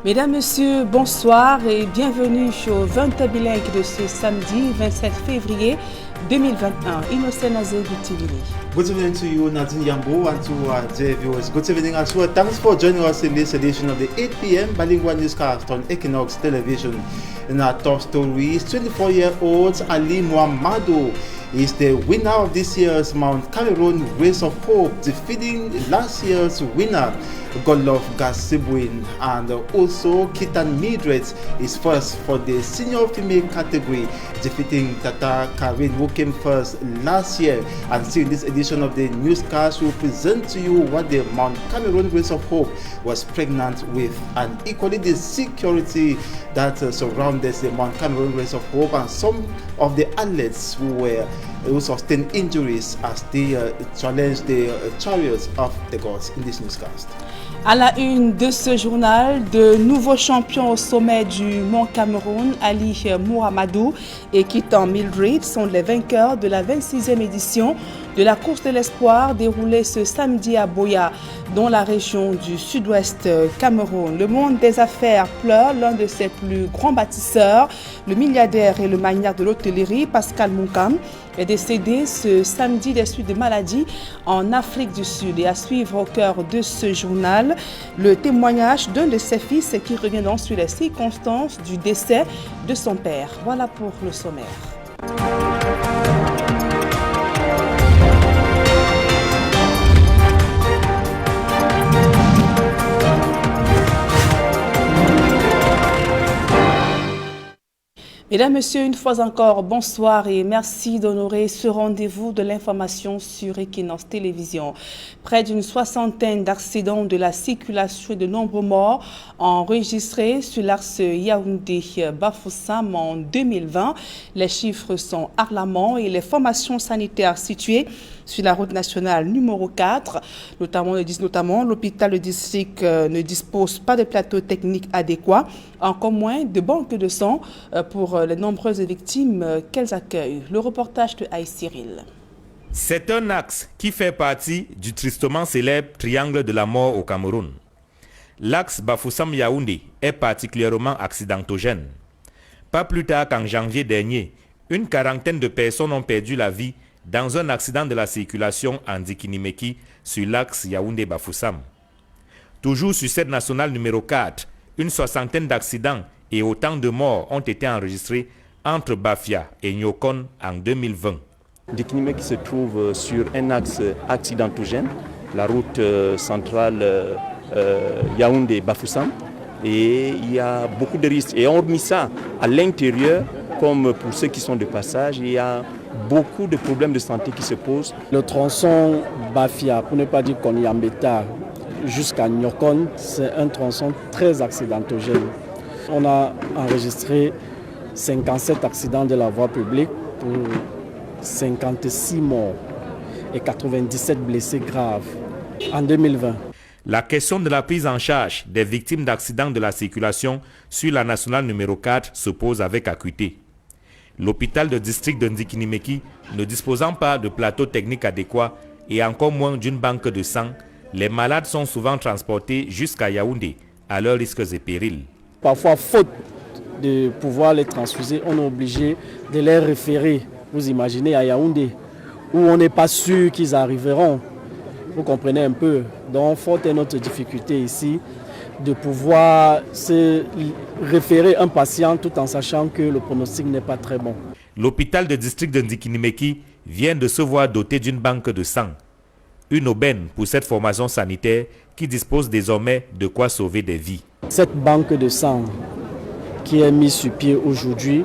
Mesdames, Messieurs, bonsoir et bienvenue au 20 bilingue de ce samedi 27 février 2021. Innocent Nazé Goutivili. Good evening to you, Nadine Yambo, and to our dear viewers. Good evening as well. Thanks for joining us in this edition of the 8 p.m. bilingual newscast on Equinox Television. In our top stories, 24-year-old Ali Muhammadu is the winner of this year's Mount Cameroon Race of Hope, defeating last year's winner, Godlove Gasibwin, and also Kitan Midret is first for the senior female category, defeating Tata Karin, who came first last year. And see, in this edition of the newscast, we'll present to you what the Mount Cameroon Race of Hope was pregnant with, and equally the security that surrounded the Mount Cameroon Race of Hope, and some of the athletes who sustained injuries as they challenged the chariots of the gods in this newscast. À la une de ce journal, de nouveaux champions au sommet du Mont Cameroun, Ali Muhammadu et Kitan Mildred sont les vainqueurs de la 26e édition de la course de l'espoir déroulée ce samedi à Boya, dans la région du sud-ouest Cameroun. Le monde des affaires pleure l'un de ses plus grands bâtisseurs, le milliardaire et le magnat de l'hôtellerie, Pascal Moukam, est décédé ce samedi des suites de maladies en Afrique du Sud. Et à suivre au cœur de ce journal, le témoignage d'un de ses fils qui revient donc sur les circonstances du décès de son père. Voilà pour le sommaire. Mesdames, Messieurs, une fois encore, bonsoir et merci d'honorer ce rendez-vous de l'information sur Equinox Télévision. Près d'une soixantaine d'accidents de la circulation et de nombreux morts enregistrés sur l'axe Yaoundé-Bafoussam en 2020. Les chiffres sont alarmants et les formations sanitaires situées sur la route nationale numéro 4, notamment l'hôpital de district ne dispose pas de plateau technique adéquat, encore moins de banques de sang pour les nombreuses victimes qu'elles accueillent. Le reportage de Aïe Cyril. C'est un axe qui fait partie du tristement célèbre triangle de la mort au Cameroun. L'axe Bafoussam-Yaoundé est particulièrement accidentogène. Pas plus tard qu'en janvier dernier, une quarantaine de personnes ont perdu la vie dans un accident de la circulation en Dikinimeki sur l'axe Yaoundé-Bafoussam. Toujours sur cette nationale numéro 4, une soixantaine d'accidents et autant de morts ont été enregistrés entre Bafia et Nyokon en 2020. Dikinimeki se trouve sur un axe accidentogène, la route centrale Yaoundé-Bafoussam, et il y a beaucoup de risques. Et hormis ça, à l'intérieur, comme pour ceux qui sont de passage, il y a beaucoup de problèmes de santé qui se posent. Le tronçon Bafia, pour ne pas dire Konyambeta, jusqu'à Nyokon, c'est un tronçon très accidentogène. On a enregistré 57 accidents de la voie publique pour 56 morts et 97 blessés graves en 2020. La question de la prise en charge des victimes d'accidents de la circulation sur la nationale numéro 4 se pose avec acuité. L'hôpital de district de Ndikinimeki ne disposant pas de plateau technique adéquat et encore moins d'une banque de sang, les malades sont souvent transportés jusqu'à Yaoundé à leurs risques et périls. Parfois, faute de pouvoir les transfuser, on est obligé de les référer, vous imaginez, à Yaoundé, où on n'est pas sûr qu'ils arriveront. Vous comprenez un peu. Donc, faute est notre difficulté ici de pouvoir se référer un patient tout en sachant que le pronostic n'est pas très bon. L'hôpital de district de Ndikinimeki vient de se voir doté d'une banque de sang. Une aubaine pour cette formation sanitaire qui dispose désormais de quoi sauver des vies. Cette banque de sang qui est mise sur pied aujourd'hui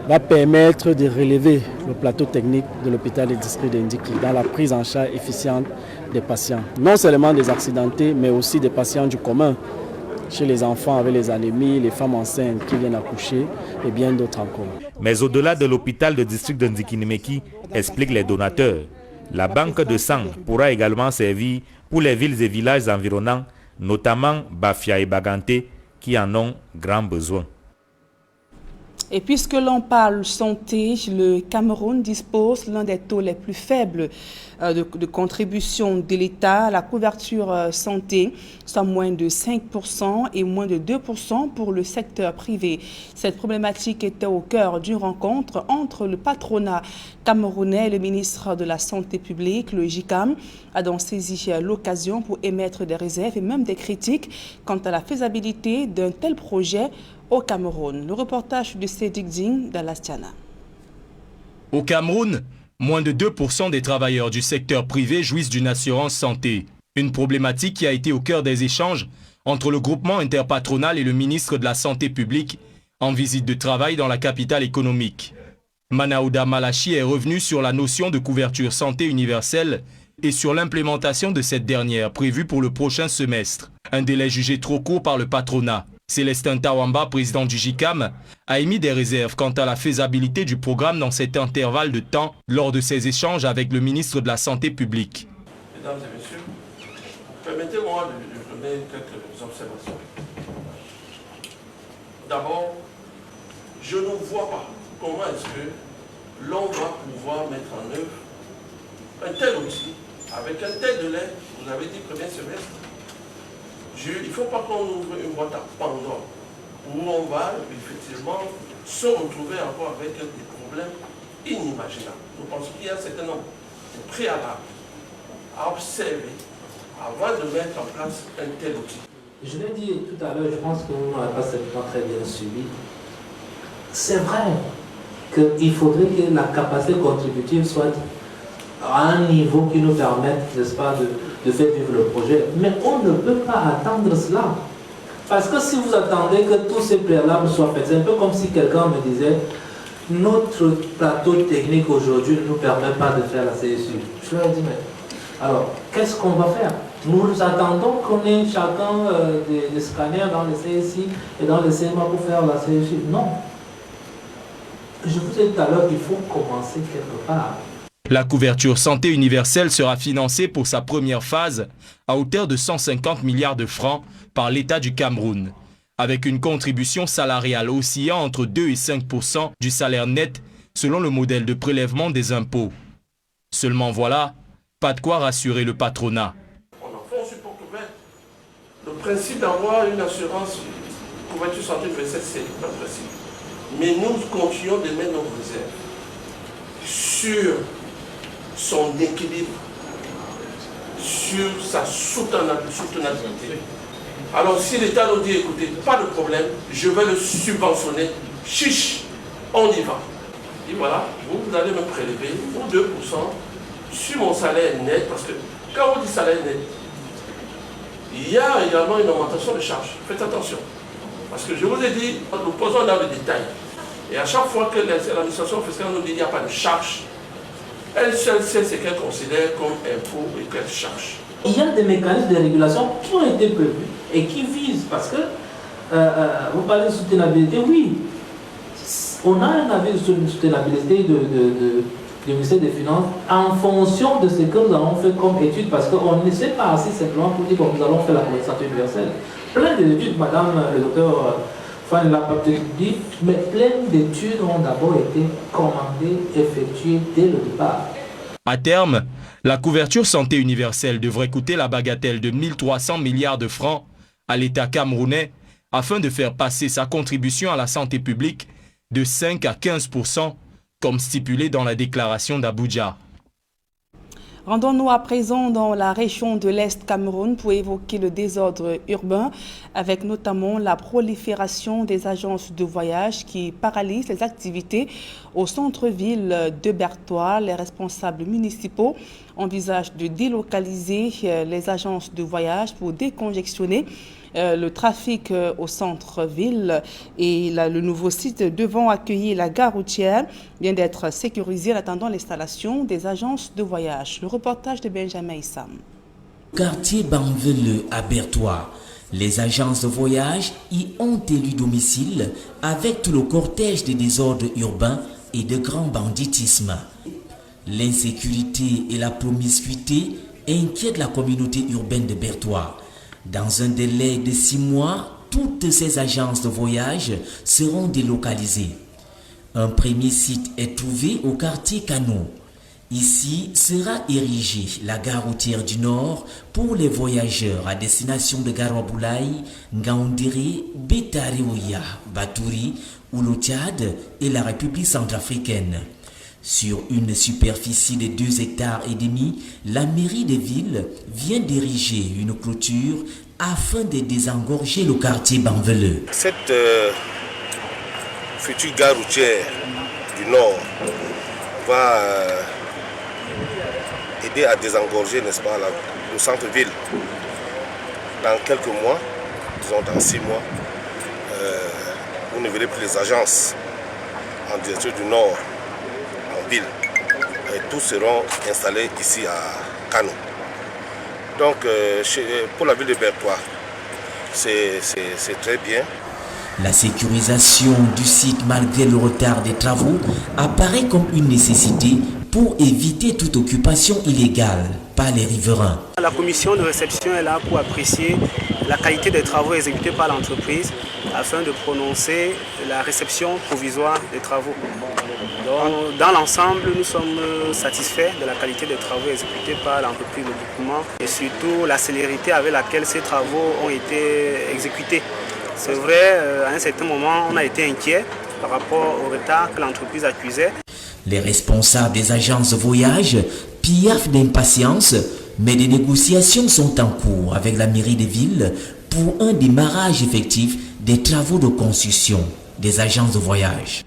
va permettre de relever le plateau technique de l'hôpital de district de Ndiki dans la prise en charge efficiente des patients. Non seulement des accidentés, mais aussi des patients du commun, chez les enfants avec les anémies, les femmes enceintes qui viennent accoucher et bien d'autres encore. Mais au-delà de l'hôpital de district de Ndikinimeki, expliquent les donateurs, la banque de sang pourra également servir pour les villes et villages environnants, notamment Bafia et Baganté, qui en ont grand besoin. Et puisque l'on parle santé, le Cameroun dispose l'un des taux les plus faibles de contribution de l'État à la couverture santé, soit moins de 5% et moins de 2% pour le secteur privé. Cette problématique était au cœur d'une rencontre entre le patronat camerounais et le ministre de la Santé publique, le JICAM, a donc saisi l'occasion pour émettre des réserves et même des critiques quant à la faisabilité d'un tel projet au Cameroun. Le reportage de Cédric Ding d'Alastiana. Au Cameroun, moins de 2% des travailleurs du secteur privé jouissent d'une assurance santé. Une problématique qui a été au cœur des échanges entre le groupement interpatronal et le ministre de la Santé publique en visite de travail dans la capitale économique. Manaouda Malachi est revenu sur la notion de couverture santé universelle et sur l'implémentation de cette dernière prévue pour le prochain semestre. Un délai jugé trop court par le patronat. Célestin Tawamba, président du JICAM, a émis des réserves quant à la faisabilité du programme dans cet intervalle de temps lors de ses échanges avec le ministre de la Santé publique. Mesdames et messieurs, permettez-moi de donner quelques observations. D'abord, je ne vois pas comment est-ce que l'on va pouvoir mettre en œuvre un tel outil avec un tel délai, vous avez dit premier semestre. Il ne faut pas qu'on ouvre une boîte à Pandore où on va effectivement se retrouver encore avec des problèmes inimaginables. Nous pensons qu'il y a un certain nombre de préalables à observer avant de mettre en place un tel outil. Je l'ai dit tout à l'heure, je pense que vous n'avez pas certainement très bien suivi. C'est vrai qu'il faudrait que la capacité contributive soit à un niveau qui nous permette, n'est-ce pas, de faire vivre le projet. Mais on ne peut pas attendre cela. Parce que si vous attendez que tous ces préalables soient faits, c'est un peu comme si quelqu'un me disait notre plateau technique aujourd'hui ne nous permet pas de faire la CSU. Je leur ai dit, mais alors, qu'est-ce qu'on va faire? Nous attendons qu'on ait chacun des scanners dans les CSI et dans les CMA pour faire la CSU. Non. Je vous ai dit tout à l'heure qu'il faut commencer quelque part. La couverture santé universelle sera financée pour sa première phase à hauteur de 150 milliards de francs par l'État du Cameroun, avec une contribution salariale oscillant entre 2 et 5% du salaire net selon le modèle de prélèvement des impôts. Seulement voilà, pas de quoi rassurer le patronat. On en fait un support couvert. Le principe d'avoir une assurance couverture santé universelle, c'est pas possible. Mais nous continuons de mettre nos réserves sur son équilibre, sur sa soutenabilité. Alors si l'État nous dit, écoutez, pas de problème, je vais le subventionner, chiche, on y va. Et voilà, vous allez me prélever pour 2% sur mon salaire net, parce que quand on dit salaire net, il y a également une augmentation de charges. Faites attention. Parce que je vous ai dit, nous posons dans le détail. Et à chaque fois que l'administration fiscale nous dit qu'il n'y a pas de charge, elle seule sait ce qu'elle considère comme impôt et qu'elle charge. Il y a des mécanismes de régulation qui ont été prévus et qui visent, parce que vous parlez de soutenabilité, oui, on a un avis de soutenabilité du ministère des Finances en fonction de ce que nous avons fait comme étude, parce qu'on ne sait pas assez simplement pour dire que nous allons faire la couverture santé universelle. Plein d'études, madame le docteur Fan l'a pas dit, mais plein d'études ont d'abord été commandées, effectuées dès le départ. À terme, la couverture santé universelle devrait coûter la bagatelle de 1300 milliards de francs à l'État camerounais afin de faire passer sa contribution à la santé publique de 5 à 15%, comme stipulé dans la déclaration d'Abuja. Rendons-nous à présent dans la région de l'Est Cameroun pour évoquer le désordre urbain, avec notamment la prolifération des agences de voyage qui paralysent les activités au centre-ville de Bertois. Les responsables municipaux envisagent de délocaliser les agences de voyage pour décongestionner le trafic au centre-ville, et le nouveau site devant accueillir la gare routière vient d'être sécurisé en attendant l'installation des agences de voyage. Le reportage de Benjamin Issam. Quartier Banville à Bertois, les agences de voyage y ont élu domicile avec tout le cortège de désordres urbains et de grands banditismes. L'insécurité et la promiscuité inquiètent la communauté urbaine de Bertois. Dans un délai de 6 mois, toutes ces agences de voyage seront délocalisées. Un premier site est trouvé au quartier Kano. Ici sera érigée la gare routière du Nord pour les voyageurs à destination de Garoboulaye, Ngaoundéré, Betaréoya, Batouri, Oulu Tchad et la République centrafricaine. Sur une superficie de 2,5 hectares, la mairie de ville vient d'ériger une clôture afin de désengorger le quartier Banveleu. Cette future gare routière du Nord va aider à désengorger, n'est-ce pas, le centre-ville. Dans quelques mois, disons dans 6 mois, vous ne verrez plus les agences en direction du Nord, en ville. Et tous seront installés ici à Kano. Donc, pour la ville de Bertois, c'est très bien. La sécurisation du site, malgré le retard des travaux, apparaît comme une nécessité pour éviter toute occupation illégale par les riverains. La commission de réception est là pour apprécier la qualité des travaux exécutés par l'entreprise afin de prononcer la réception provisoire des travaux. Donc, dans l'ensemble, nous sommes satisfaits de la qualité des travaux exécutés par l'entreprise de groupement et surtout la célérité avec laquelle ces travaux ont été exécutés. C'est vrai, à un certain moment, on a été inquiet par rapport au retard que l'entreprise accusait. Les responsables des agences de voyage piaffent d'impatience, mais des négociations sont en cours avec la mairie de ville pour un démarrage effectif des travaux de construction des agences de voyage.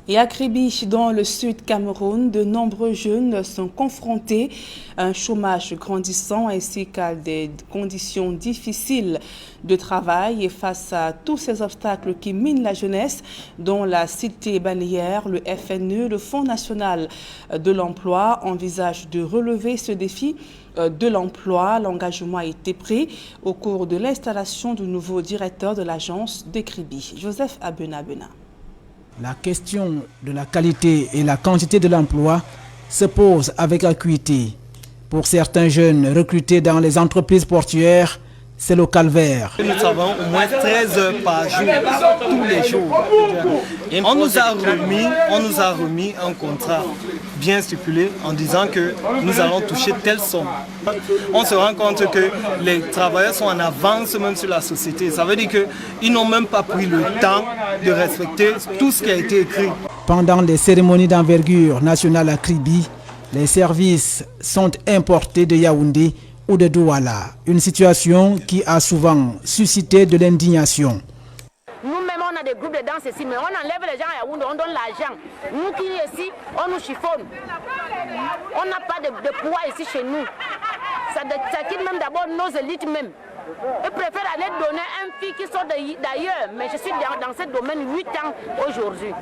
Et à Kribi, dans le sud Cameroun, de nombreux jeunes sont confrontés à un chômage grandissant ainsi qu'à des conditions difficiles de travail. Et face à tous ces obstacles qui minent la jeunesse, dont la cité balnéaire, le FNE, le Fonds national de l'emploi envisage de relever ce défi de l'emploi. L'engagement a été pris au cours de l'installation du nouveau directeur de l'agence de Kribi, Joseph Abena. La question de la qualité et la quantité de l'emploi se pose avec acuité. Pour certains jeunes recrutés dans les entreprises portuaires, c'est le calvaire. Nous travaillons au moins 13 heures par jour, tous les jours. On nous a remis un contrat bien stipulé en disant que nous allons toucher telle somme. On se rend compte que les travailleurs sont en avance même sur la société. Ça veut dire qu'ils n'ont même pas pris le temps de respecter tout ce qui a été écrit. Pendant les cérémonies d'envergure nationale à Kribi, les services sont importés de Yaoundé ou de Douala, une situation qui a souvent suscité de l'indignation. Nous-mêmes, on a des groupes de danse ici, mais on enlève les gens à Yaoundé, on donne l'argent. Nous qui sommes ici, on nous chiffonne. On n'a pas de pouvoir ici chez nous. Ça quitte même d'abord nos élites même. Ils préfèrent aller donner un fille qui sort d'ailleurs. Mais je suis dans ce domaine 8 ans aujourd'hui.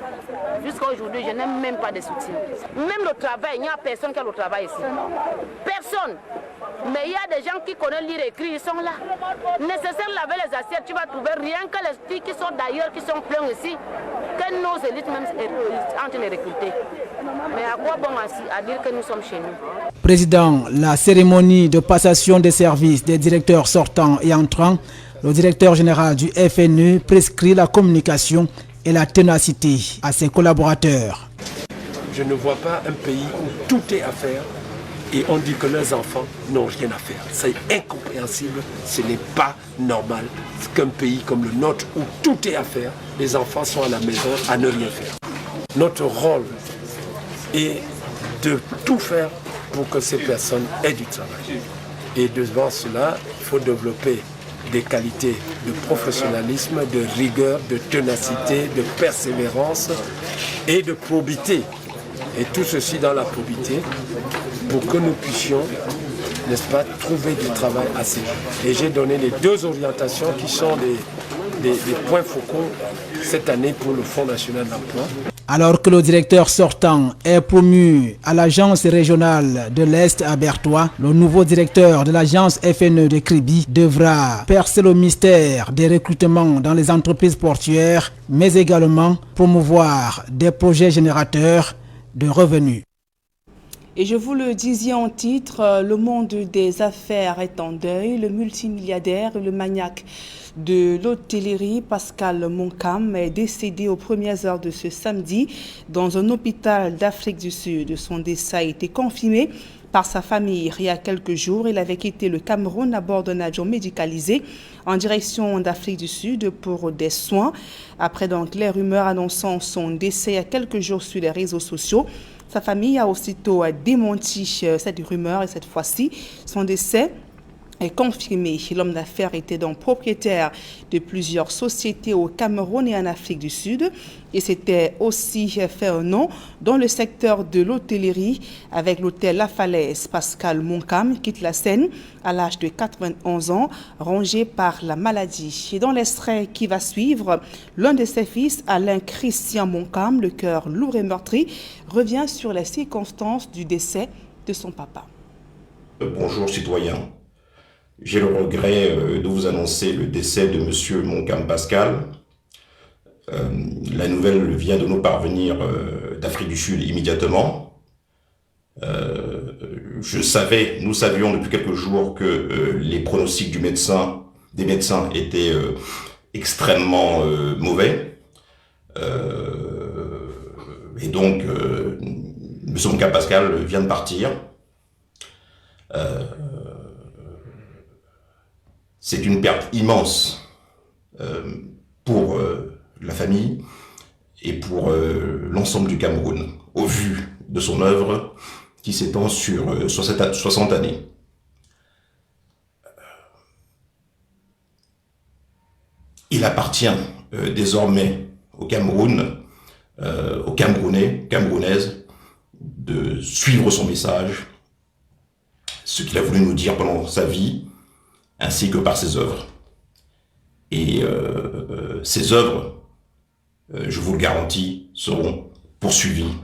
Jusqu'à aujourd'hui, je n'ai même pas de soutien. Même le travail, il n'y a personne qui a le travail ici. Personne. Mais il y a des gens qui connaissent lire et écrire, ils sont là. Nécessaire laver les assiettes, tu vas trouver rien que les filles qui sont d'ailleurs, qui sont pleines ici, que nos élites même sont en train de recruter. Mais à quoi bon à dire que nous sommes chez nous? Président, la cérémonie de passation des services des directeurs sortants et entrants, le directeur général du FNE prescrit la communication et la ténacité à ses collaborateurs. Je ne vois pas un pays où tout est à faire et on dit que leurs enfants n'ont rien à faire. C'est incompréhensible, ce n'est pas normal qu'un pays comme le nôtre où tout est à faire, les enfants sont à la maison à ne rien faire. Notre rôle est de tout faire pour que ces personnes aient du travail. Et devant cela, il faut développer des qualités de professionnalisme, de rigueur, de ténacité, de persévérance et de probité. Et tout ceci dans la probité pour que nous puissions, n'est-ce pas, trouver du travail assez. Et j'ai donné les 2 orientations qui sont des points focaux cette année pour le Fonds national de l'emploi. Alors que le directeur sortant est promu à l'agence régionale de l'Est à Bertois, le nouveau directeur de l'agence FNE de Kribi devra percer le mystère des recrutements dans les entreprises portuaires, mais également promouvoir des projets générateurs de revenus. Et je vous le disais en titre, le monde des affaires est en deuil. Le multimilliardaire et le maniaque de l'hôtellerie Pascal Monkam est décédé aux premières heures de ce samedi dans un hôpital d'Afrique du Sud. Son décès a été confirmé par sa famille il y a quelques jours. Il avait quitté le Cameroun à bord d'un avion médicalisé en direction d'Afrique du Sud pour des soins. Après donc les rumeurs annonçant son décès il y a quelques jours sur les réseaux sociaux, sa famille a aussitôt démenti cette rumeur et cette fois-ci, son décès est confirmé. L'homme d'affaires était donc propriétaire de plusieurs sociétés au Cameroun et en Afrique du Sud et s'était aussi fait un nom dans le secteur de l'hôtellerie avec l'hôtel La Falaise. Pascal Monkam quitte la scène à l'âge de 91 ans, rongé par la maladie. Et dans l'extrait qui va suivre, l'un de ses fils, Alain Christian Monkam, le cœur lourd et meurtri, revient sur les circonstances du décès de son papa. Bonjour citoyens. J'ai le regret de vous annoncer le décès de Monsieur Monkam Pascal. La nouvelle vient de nous parvenir d'Afrique du Sud immédiatement. Nous savions depuis quelques jours que les pronostics des médecins étaient extrêmement mauvais. Et donc, Monsieur Monkam Pascal vient de partir. C'est une perte immense pour la famille et pour l'ensemble du Cameroun, au vu de son œuvre qui s'étend sur 60 années. Il appartient désormais au Cameroun, aux Camerounais, Camerounaises, de suivre son message, ce qu'il a voulu nous dire pendant sa vie, ainsi que par ses œuvres. Et ces œuvres, je vous le garantis, seront poursuivies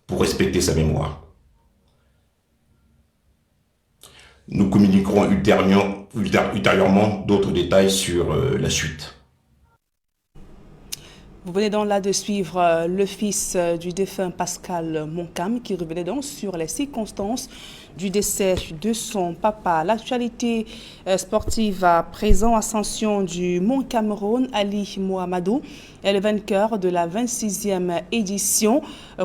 pour respecter sa mémoire. Nous communiquerons ultérieurement d'autres détails sur la suite. Vous venez donc là de suivre le fils du défunt Pascal Monkam qui revenait donc sur les circonstances du décès de son papa. L'actualité sportive à présent, ascension du Mont Cameroun, Ali Mohamedou est le vainqueur de la 26e édition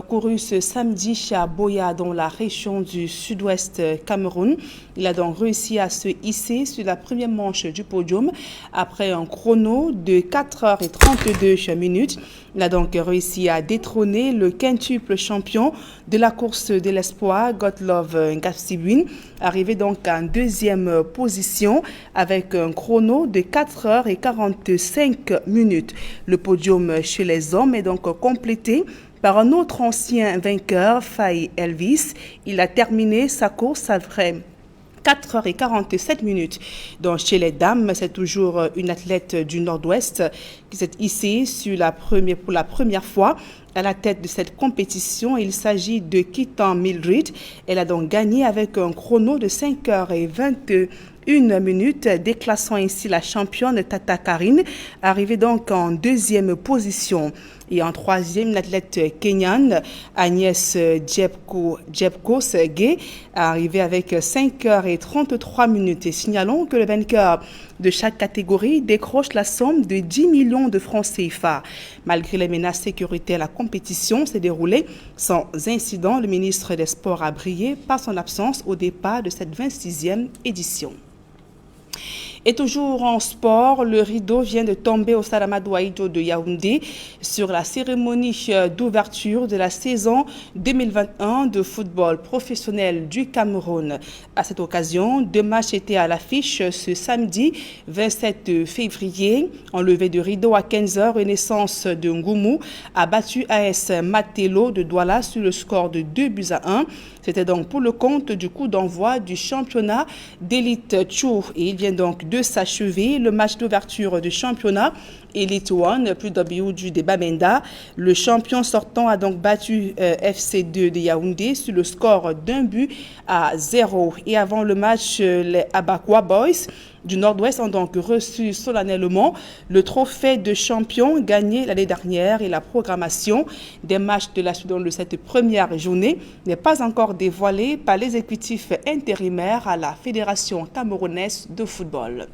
courue ce samedi à Boya dans la région du sud-ouest Cameroun. Il a donc réussi à se hisser sur la première manche du podium après un chrono de 4h32 minutes. Il a donc réussi à détrôner le quintuple champion de la course de l'espoir, Godlove Ngapsibwin, arrivé donc en deuxième position avec un chrono de 4h45 minutes. Le podium chez les hommes est donc complété par un autre ancien vainqueur, Faye Elvis. Il a terminé sa course après 4h47 minutes. Donc chez les dames, c'est toujours une athlète du Nord-Ouest qui s'est hissée pour la première fois à la tête de cette compétition. Il s'agit de Kitan Mildred. Elle a donc gagné avec un chrono de 5h21 minutes, déclassant ainsi la championne Tata Karine, arrivée donc en deuxième position. Et en troisième, l'athlète kenyane Agnès Jepkos Gay, arrivée avec 5h33 minutes. Et signalons que le vainqueur de chaque catégorie décroche la somme de 10 millions de francs CFA. Malgré les menaces sécuritaires, la compétition s'est déroulée sans incident. Le ministre des Sports a brillé par son absence au départ de cette 26e édition. Et toujours en sport, le rideau vient de tomber au Stade Amadou Ahidjo de Yaoundé sur la cérémonie d'ouverture de la saison 2021 de football professionnel du Cameroun. À cette occasion, 2 matchs étaient à l'affiche ce samedi 27 février. En levée de rideau à 15h, Renaissance de Ngoumou a battu AS Matelo de Douala sur le score de 2-1. C'était donc pour le compte du coup d'envoi du championnat d'élite Tchou. Et il vient donc de s'achever le match d'ouverture du championnat Elite One, plus W du Bamenda. Le champion sortant a donc battu FC2 de Yaoundé sur le score d'1-0. Et avant le match, les Abakwa Boys du Nord-Ouest ont donc reçu solennellement le trophée de champion gagné l'année dernière. Et la programmation des matchs de la suite de cette première journée n'est pas encore dévoilée par l'exécutif intérimaire à la Fédération camerounaise de football.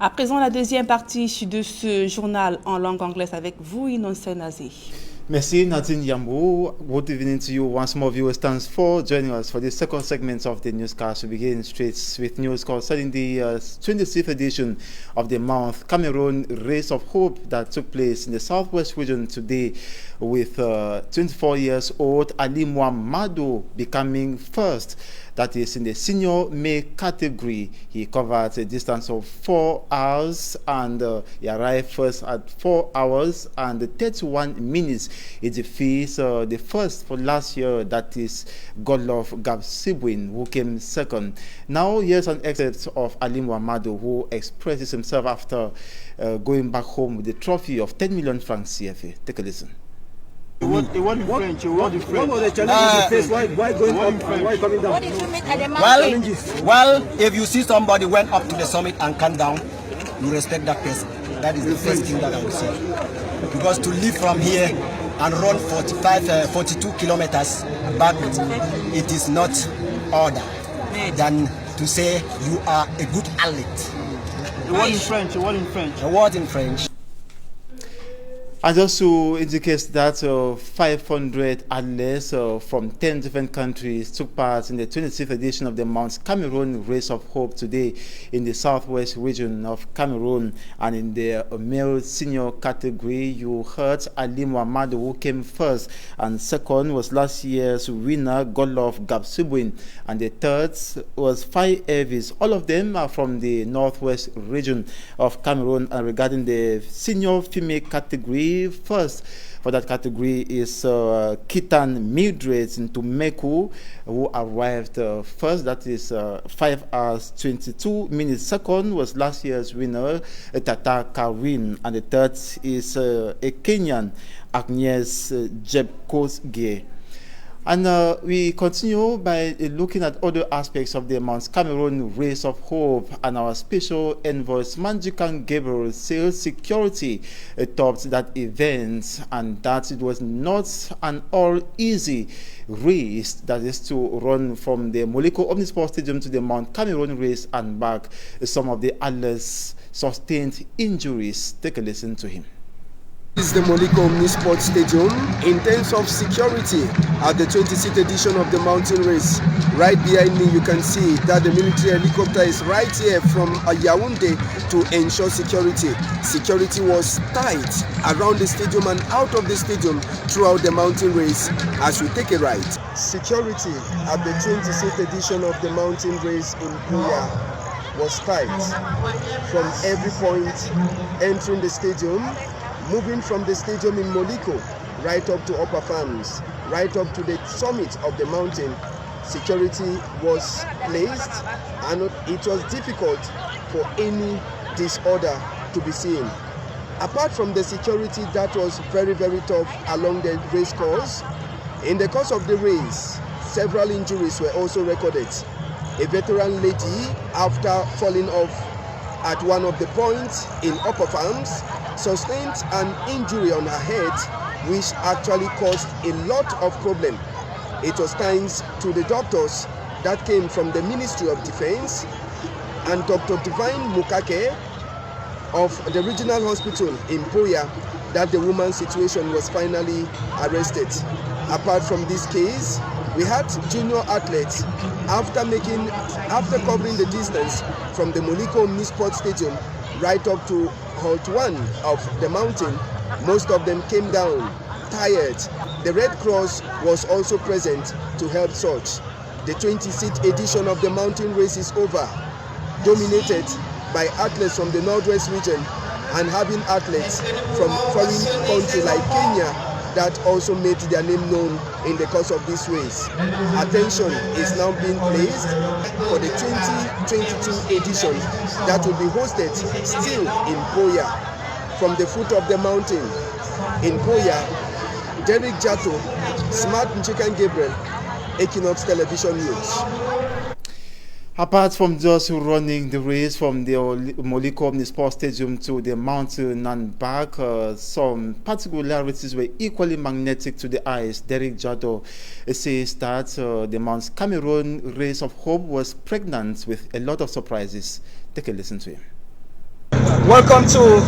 À présent, la deuxième partie de ce journal en langue anglaise avec vous, Innocent Nazi. Merci Nadine Yambo. Good evening to you once more, viewers. Thanks for joining us for the second segment of the newscast. We begin straight with news concerning the 26th edition of the Mount Cameroon Race of Hope that took place in the southwest region today, with 24 years old Ali Muhammadu becoming first. That is in the senior male category. He covered a distance of 4 hours and he arrived first at 4 hours and 31 minutes. It defeats the first for last year, that is Godlove Gabsibwin, who came second. Now here's an excerpt of Ali Muhammadu, who expresses himself after going back home with the trophy of 10 million francs CFA. Take a listen. What was the challenge you faced? Why going up? Why coming down? What did you meet at the mountain? Well, if you see somebody went up to the summit and come down, you respect that person. That is the first thing that I would say. Because to leave from here and run 42 kilometers backwards, it is not order than to say you are a good athlete. A word in French. A word in French. A word in French. And just to indicate that 500 athletes from 10 different countries took part in the 26th edition of the Mount Cameroon Race of Hope today in the southwest region of Cameroon. And in the male senior category, you heard Ali Muhammadu, who came first, and second was last year's winner Godlove Gabsibwin, and the third was Fai Evis. All of them are from the northwest region of Cameroon. And regarding the senior female category, first for that category is Kitan Mildred Ntumeku, who arrived first, that is 5 hours 22 minutes. Second was last year's winner Tata Karin, and the third is a Kenyan, Agnes Jebkosge. And we continue by looking at other aspects of the Mount Cameroon Race of Hope, and our special envoy Manjikan Gabriel says security topped that event, and that it was not an all easy race, that is to run from the Moliko Omnisport Stadium to the Mount Cameroon race and back. Some of the athletes sustained injuries. Take a listen to him. This is the Moliko Omnisport Stadium. In terms of security at the 26th edition of the mountain race, right behind me you can see that the military helicopter is right here from Yaoundé to ensure security. Security was tight around the stadium and out of the stadium throughout the mountain race as we take a ride. Security at the 26th edition of the mountain race in Buya was tight from every point entering the stadium, moving from the stadium in Moliko right up to Upper Farms, right up to the summit of the mountain. Security was placed and it was difficult for any disorder to be seen. Apart from the security that was very, very tough along the race course, in the course of the race, several injuries were also recorded. A veteran lady, after falling off at one of the points in Upper Farms, sustained an injury on her head, which actually caused a lot of problem. It was thanks to the doctors that came from the Ministry of Defense and Dr. Divine Mukake of the regional hospital in Buya that the woman's situation was finally arrested. Apart from this case, we had junior athletes after covering the distance from the Moliko Omnisport Stadium right up to Halt 1 of the mountain. Most of them came down tired. The Red Cross was also present to help search. The 26th edition of the mountain race is over, dominated by athletes from the Northwest region and having athletes from foreign countries like Kenya that also made their name known in the course of this race. Attention is now being placed for the 2022 edition that will be hosted still in Buya. From the foot of the mountain in Buya, Derek Jato, Smart Nchikan Gabriel, Equinox Television News. Apart from just running the race from the Moliko Omnisport Stadium to the mountain and back, some particularities were equally magnetic to the eyes. Derek Jado says that the Mount Cameroon Race of Hope was pregnant with a lot of surprises. Take a listen to him. Welcome to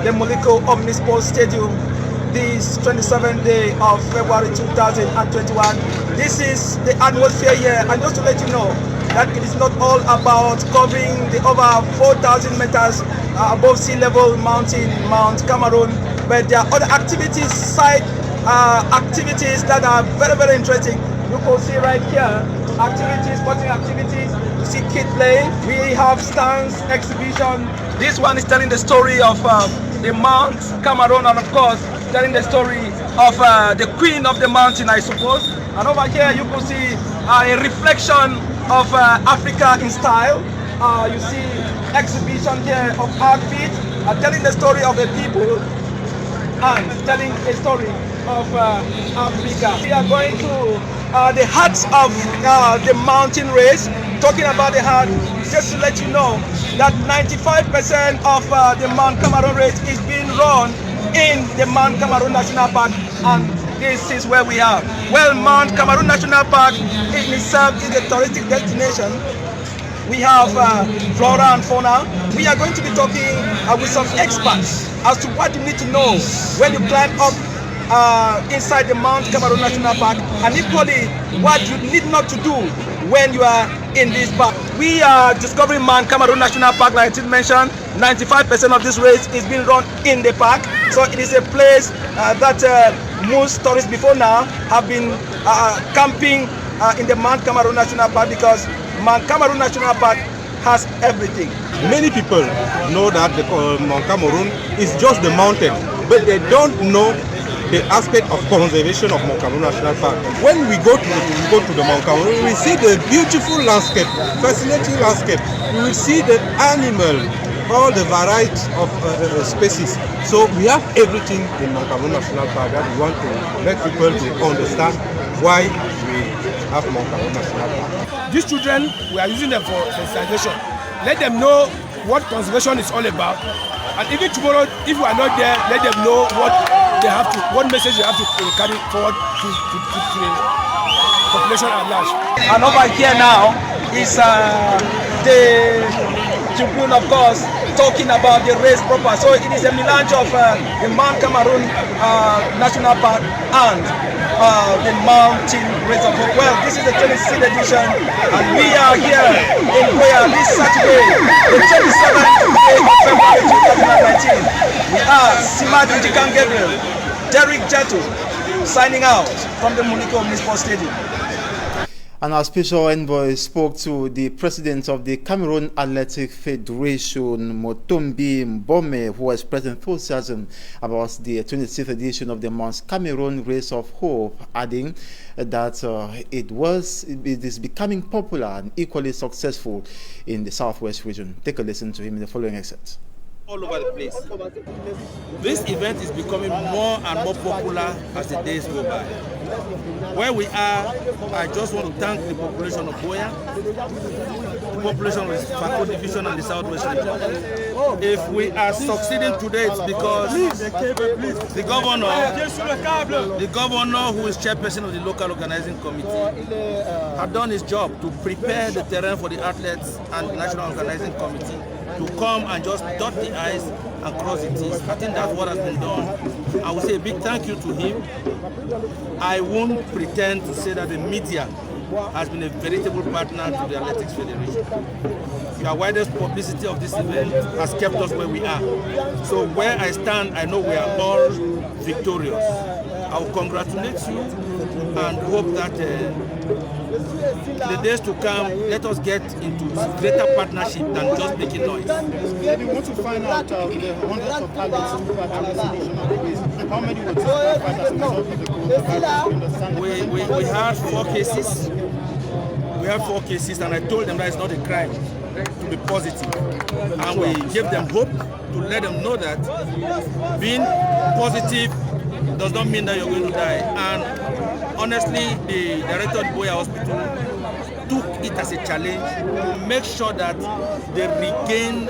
the Moliko Omnisport Stadium, this 27th day of February 2021. This is the atmosphere here, and just to let you know that it is not all about covering the over 4,000 meters above sea level mountain, Mount Cameroon, but there are other activities, side activities that are very, very interesting. You can see right here, activities, sporting activities. You see kids playing. We have stands, exhibition. This one is telling the story of the Mount Cameroon, and of course, telling the story of the queen of the mountain, I suppose. And over here, you can see a reflection of Africa in style. You see exhibition here of art feet, telling the story of the people and telling a story of Africa. We are going to the heart of the mountain race, talking about the heart, just to let you know that 95% of the Mount Cameroon race is being run in the Mount Cameroon National Park, and this is where we are. Well, Mount Cameroon National Park in itself is a touristic destination. We have flora and fauna. We are going to be talking with some experts as to what you need to know when you climb up inside the Mount Cameroon National Park, and equally what you need not to do when you are in this park. We are discovering Mount Cameroon National Park, like I did mention. 95% of this race is being run in the park, so it is a place that most tourists before now have been camping in the Mount Cameroon National Park, because Mount Cameroon National Park has everything. Many people know that the Mount Cameroon is just the mountain, but they don't know the aspect of conservation of Mount Cameroon National Park. When we go to the Mount Cameroon, we see the beautiful landscape, fascinating landscape. We will see the animal, all the variety of species. So we have everything in Mount Cameroon National Park that we want to let people to understand why we have Mount Cameroon National Park. These children, we are using them for sensitization. Let them know what conservation is all about. And even tomorrow, if we are not there, let them know what message they have to carry forward to the population at large. And over here now is the Tribune, of course, talking about the race proper. So it is a melange of the Mount Cameroon National Park and the mountain race of hope. Well, this is the 26th edition, and we are here in Koya this Saturday, the 27th day of February 2019. We are Simadu Jikan Gabriel, Derek Jato, signing out from the Moliko Omnisport Stadium. And our special envoy spoke to the president of the Cameroon Athletic Federation, Motombi Mbome, who was present enthusiasm about the 26th edition of the Mount Cameroon Race of Hope, adding that it is becoming popular and equally successful in the Southwest region. Take a listen to him in the following excerpt. All over the place. This event is becoming more and more popular as the days go by. Where we are, I just want to thank the population of Boya, the population of the Fako Division and the Southwest region. If we are succeeding today, it's because the governor, who is chairperson of the local organizing committee, had done his job to prepare the terrain for the athletes and the national organizing committee to come and just dot the I's and cross the T's. I think that's what has been done. I will say a big thank you to him. I won't pretend to say that the media has been a veritable partner to the Athletics Federation. The widest publicity of this event has kept us where we are. So where I stand, I know we are all victorious. I will congratulate you and hope that in the days to come, let us get into greater partnership than just making noise. We want to find out the hundreds of athletes who participation of the race. How many would we had 4 cases. We had 4 cases, and I told them that it's not a crime to be positive. And we gave them hope to let them know that being positive does not mean that you're going to die. And honestly, the director of Boya Hospital took it as a challenge to make sure that they regained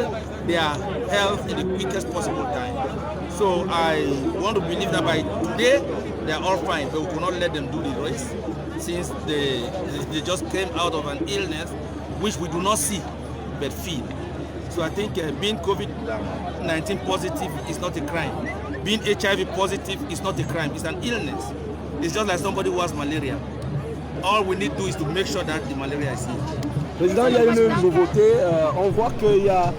their health in the quickest possible time. So I want to believe that by today, they are all fine, but we cannot let them do the race since they just came out of an illness which we do not see but feel. So I think being COVID-19 positive is not a crime. Being HIV positive is not a crime. It's an illness. It's just like somebody who has malaria. All we need to do is to make sure that the malaria is healed. Président, il y a une nouveauté. On voit qu'il y a...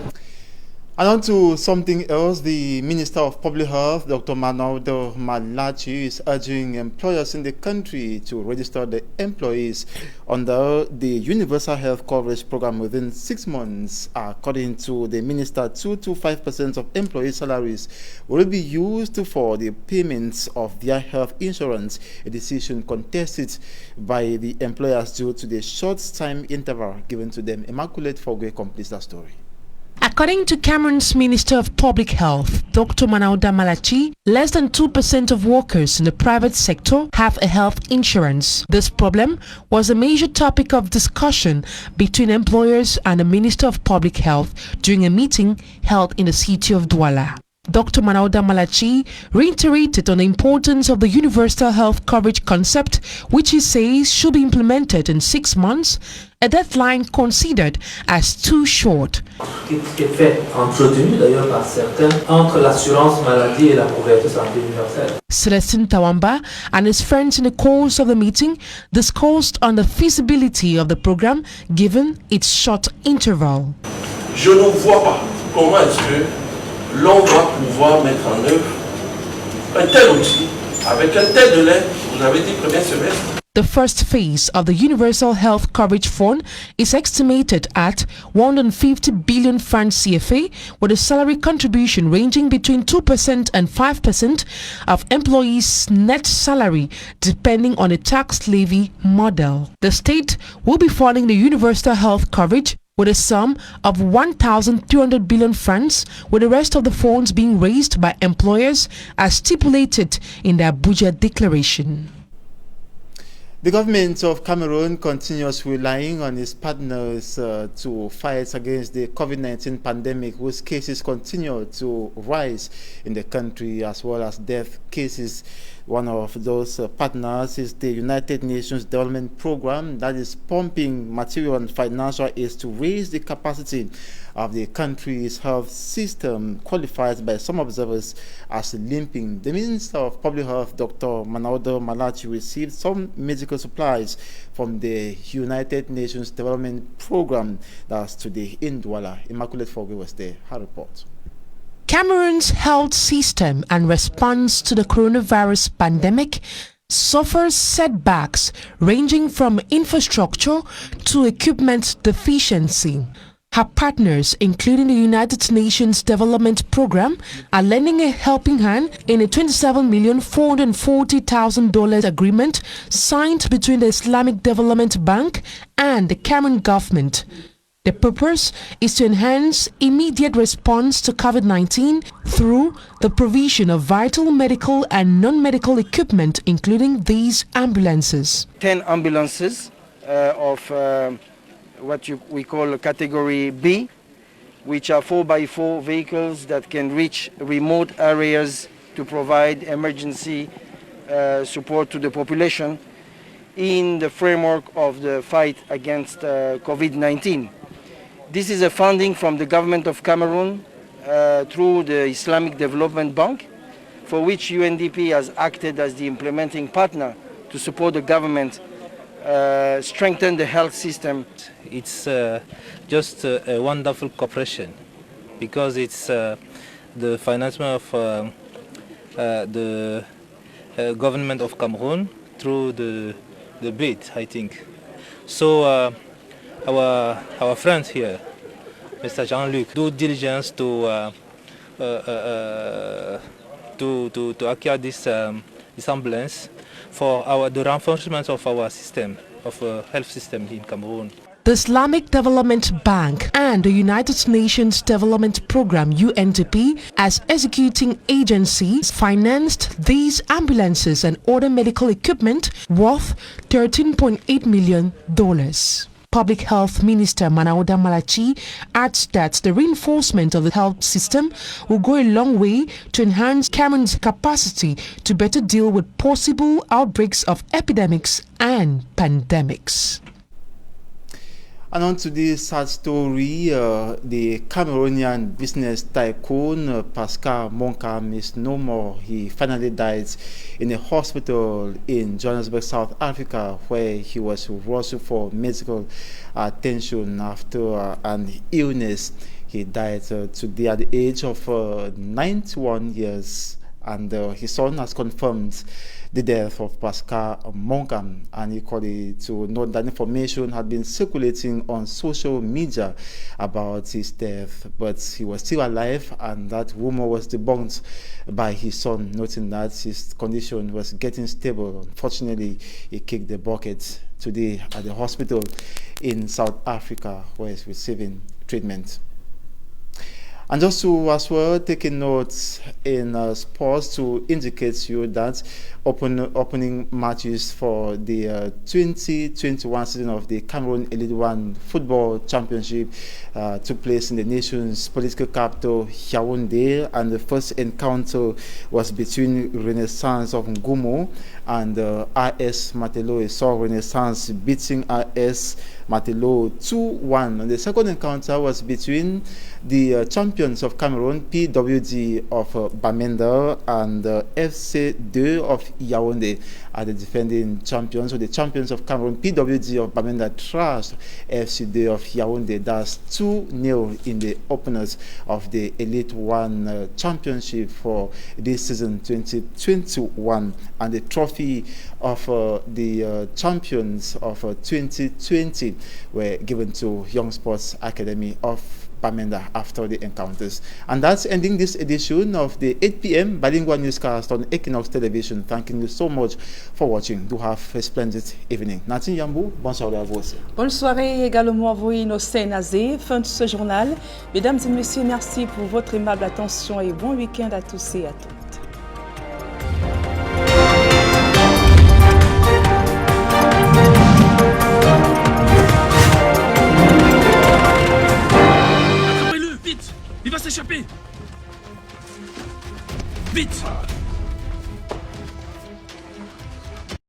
And on to something else, the Minister of Public Health, Dr. Manaodo Malachi, is urging employers in the country to register the employees under the Universal Health Coverage Program within 6 months. According to the Minister, 2 to 5% of employee salaries will be used for the payments of their health insurance, a decision contested by the employers due to the short time interval given to them. Immaculate Fogwe completes that story. According to Cameroon's Minister of Public Health, Dr. Manaodo Malachi, less than 2% of workers in the private sector have a health insurance. This problem was a major topic of discussion between employers and the Minister of Public Health during a meeting held in the city of Douala. Dr. Manaodo Malachi reiterated on the importance of the universal health coverage concept, which he says should be implemented in 6 months, a deadline considered as too short. Qui est fait, entretenu d'ailleurs par certains, entre l'assurance maladie et la couverture santé universelle. Celestine Tawamba and his friends in the course of the meeting discussed on the feasibility of the program given its short interval. Je ne vois pas comment est-ce que l'on va pouvoir mettre en œuvre un tel outil avec un tel délai. Vous avez dit premier semestre. The first phase of the Universal Health Coverage Fund is estimated at 150 billion francs CFA, with a salary contribution ranging between 2% and 5% of employees' net salary, depending on a tax levy model. The state will be funding the Universal Health Coverage with a sum of 1,200 billion francs, with the rest of the funds being raised by employers as stipulated in their budget declaration. The government of Cameroon continues relying on its partners to fight against the COVID-19 pandemic, whose cases continue to rise in the country, as well as death cases. One of those partners is the United Nations Development Program that is pumping material and financial aid to raise the capacity of the country's health system, qualified by some observers as limping. The Minister of Public Health, Dr. Manaodo Malachi, received some medical supplies from the United Nations Development Program. That's today in Douala. Immaculate Fogwe was there. Her report. Cameroon's health system and response to the coronavirus pandemic suffers setbacks ranging from infrastructure to equipment deficiency. Her partners, including the United Nations Development Program, are lending a helping hand in a $27,440,000 agreement signed between the Islamic Development Bank and the Cameroon government. The purpose is to enhance immediate response to COVID-19 through the provision of vital medical and non-medical equipment, including these ambulances. 10 ambulances of what we call category B, which are 4x4 vehicles that can reach remote areas to provide emergency support to the population in the framework of the fight against COVID-19. This is a funding from the government of Cameroon through the Islamic Development Bank, for which UNDP has acted as the implementing partner to support the government strengthen the health system. It's just a wonderful cooperation, because it's the financement of the government of Cameroon through the BID, I think. So our friends here, Mr. Jean-Luc, do diligence to acquire this ambulance for the reinforcement of our system, of health system in Cameroon. The Islamic Development Bank and the United Nations Development Program UNDP, as executing agencies, financed these ambulances and other medical equipment worth $13.8 million. Public Health Minister Manaodo Malachi adds that the reinforcement of the health system will go a long way to enhance Cameroon's capacity to better deal with possible outbreaks of epidemics and pandemics. And on to the sad story, the Cameroonian business tycoon Pascal Monkam is no more. He finally died in a hospital in Johannesburg, South Africa, where he was rushed for medical attention after an illness. He died today at the age of 91 years, and his son has confirmed the death of Pascal Monkam, and equally to note that information had been circulating on social media about his death, but he was still alive, and that rumor was debunked by his son, noting that his condition was getting stable. Unfortunately, he kicked the bucket today at the hospital in South Africa, where he's receiving treatment. And just to as well take a note in sports to indicate to you that opening matches for the 2021 season of the Cameroon Elite One Football Championship took place in the nation's political capital, Yaoundé, and the first encounter was between Renaissance of Ngumo and RS Matelot. It saw Renaissance beating RS Matelot 2-1. And the second encounter was between the champions of Cameroon, PWD of Bamenda, and FC2 of Yaoundé are the defending champions. So the champions of Cameroon, PWD of Bamenda, trashed FC2 of Yaoundé. That's 2-0 in the openers of the Elite One Championship for this season 2021. And the trophy of the champions of 2020 were given to Young Sports Academy of Bamenda after the encounters. And that's ending this edition of the 8 p.m. bilingual newscast on Equinox Television. Thanking you so much for watching. Do have a splendid evening. Nathan Yambou, bonsoir à vous aussi. Bonne soirée également à vous, Innocent Nazé. Fin de ce journal. Mesdames et messieurs, merci pour votre aimable attention et bon week-end à tous et à toutes. Il va s'échapper! Vite!